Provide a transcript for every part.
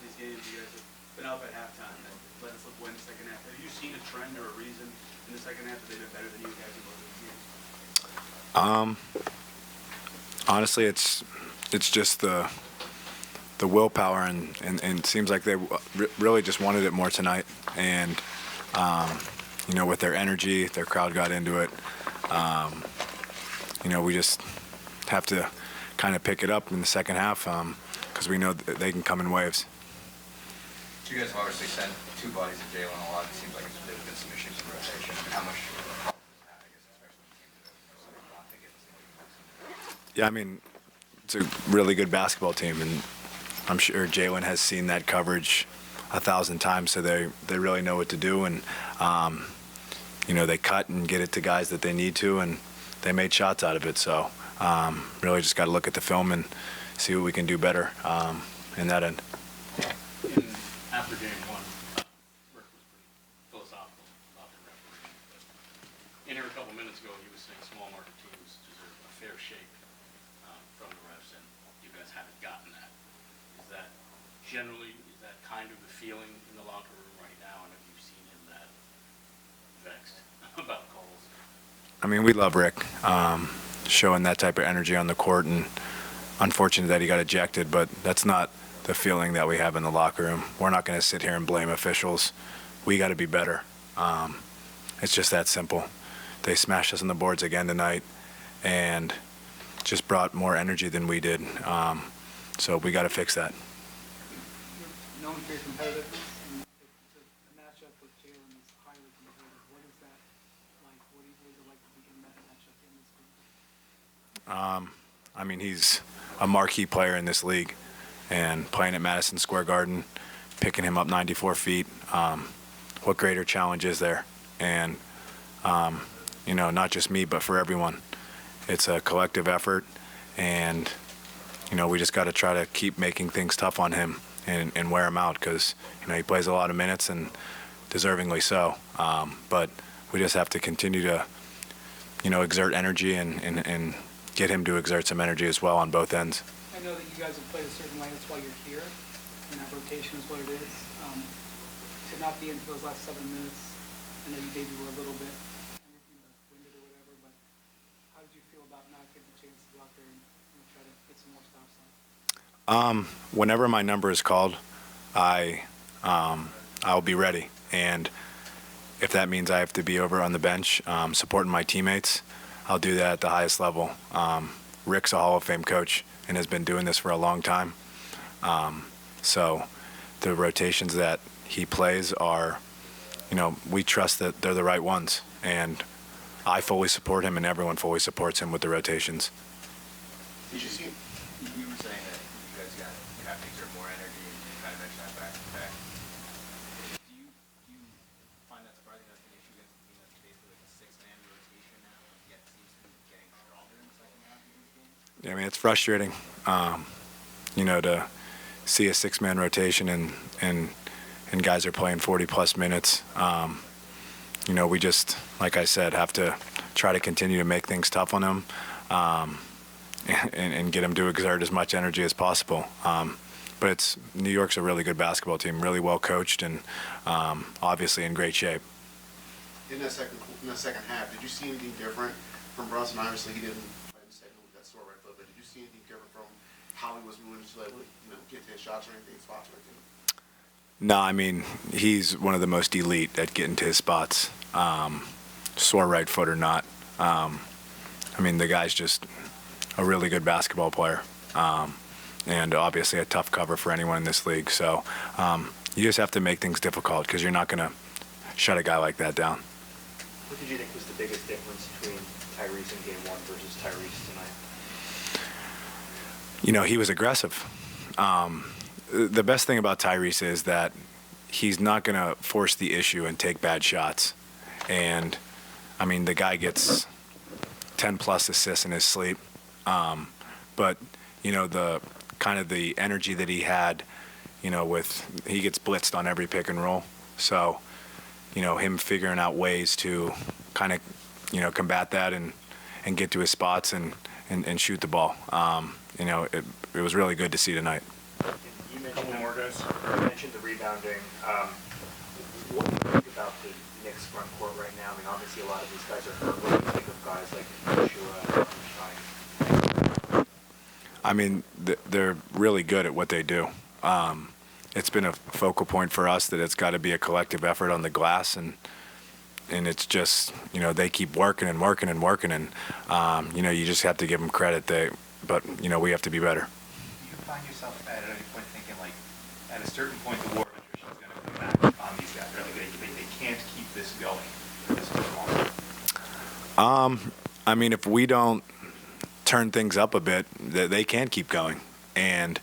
these games, you guys have been up at halftime and let us win the second half. Have you seen a trend or a reason in the second half that they've been better than you guys in both of these games? Honestly, it's just the willpower, and it seems like they really just wanted it more tonight. And with their energy, their crowd got into it. We just have to kind of pick it up in the second half because we know that they can come in waves. You guys have obviously sent two bodies of Jalen a lot. It seems like there's been some issues in rotation. How much help does that, I guess, especially when it came to Yeah, I mean, it's a really good basketball team, and I'm sure Jalen has seen that coverage 1,000 times, so they really know what to do, and they cut and get it to guys that they need to, and they made shots out of it. So really just got to look at the film and see what we can do better in that end. After game one, Rick was pretty philosophical about the refereeing. But in here a couple minutes ago, he was saying small market teams deserve a fair shake from the refs, and you guys haven't gotten that. Is that kind of the feeling in the locker room right now? And have you seen him that vexed about calls? I mean, we love Rick showing that type of energy on the court, and unfortunate that he got ejected, but that's not the feeling that we have in the locker room. We're not going to sit here and blame officials. We got to be better. It's just that simple. They smashed us on the boards again tonight and just brought more energy than we did. So we got to fix that. You're known for your competitiveness, and the matchup with Jalen is highly competitive. What is that like? What is it like to be in that matchup in this group? I mean, he's a marquee player in this league. And playing at Madison Square Garden, picking him up 94 feet, what greater challenge is there? And, not just me, but for everyone. It's a collective effort, and, we just got to try to keep making things tough on him and wear him out because, he plays a lot of minutes and deservingly so. But we just have to continue to, exert energy and get him to exert some energy as well on both ends. I know that you guys have played a certain way. That's why you're here, and that rotation is what it is. To not be into those last 7 minutes, I know you maybe were a little bit winded or whatever, but how did you feel about not getting the chance to go out there and try to get some more stops on? Whenever my number is called, I'll be ready, and if that means I have to be over on the bench supporting my teammates, I'll do that at the highest level. Rick's a Hall of Fame coach and has been doing this for a long time. So the rotations that he plays are, we trust that they're the right ones. And I fully support him and everyone fully supports him with the rotations. You were saying that you guys have to exert more energy and kind of mention that back to back. Do you find that surprising that's an issue against a team that's basically like a six-man rotation now, yet seems to be getting stronger in the second half of these games? Yeah, I mean, it's frustrating, to see a six-man rotation and guys are playing 40-plus minutes. We just, like I said, have to try to continue to make things tough on them and get them to exert as much energy as possible. But New York's a really good basketball team, really well coached, and obviously in great shape. In that second half, did you see anything different from Brunson? Obviously, he didn't play the second with that sore right foot, but did you see anything different from how he was moving to get to his shots or anything, spots or anything? No, I mean, he's one of the most elite at getting to his spots, sore right foot or not. The guy's just a really good basketball player, and obviously a tough cover for anyone in this league. So you just have to make things difficult because you're not going to shut a guy like that down. What did you think was the biggest difference between Tyrese in Game 1 versus Tyrese tonight? He was aggressive. The best thing about Tyrese is that he's not going to force the issue and take bad shots. And, the guy gets 10-plus assists in his sleep. But, the kind of the energy that he had, he gets blitzed on every pick and roll. So, him figuring out ways to kind of, combat that and get to his spots and shoot the ball. It was really good to see tonight. You mentioned more, guys. You mentioned the rebounding. What do you think about the Knicks front court right now? I mean, obviously a lot of these guys are hurt. What do you think of guys like Joshua and Shine? I mean, they're really good at what they do. It's been a focal point for us that it's got to be a collective effort on the glass, and it's just, they keep working and working and working, and you just have to give them credit. But we have to be better. Do you find yourself at any point thinking, like, at a certain point, the war of attrition is going to come back on these guys? Right? Like, they can't keep this going for this long. I mean, if we don't turn things up a bit, they can keep going. And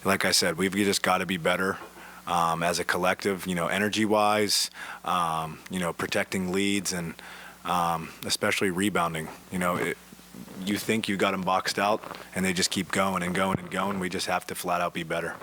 like I said, we've just got to be better as a collective, energy-wise, protecting leads, and especially rebounding. You think you got them boxed out, and they just keep going and going and going. We just have to flat out be better.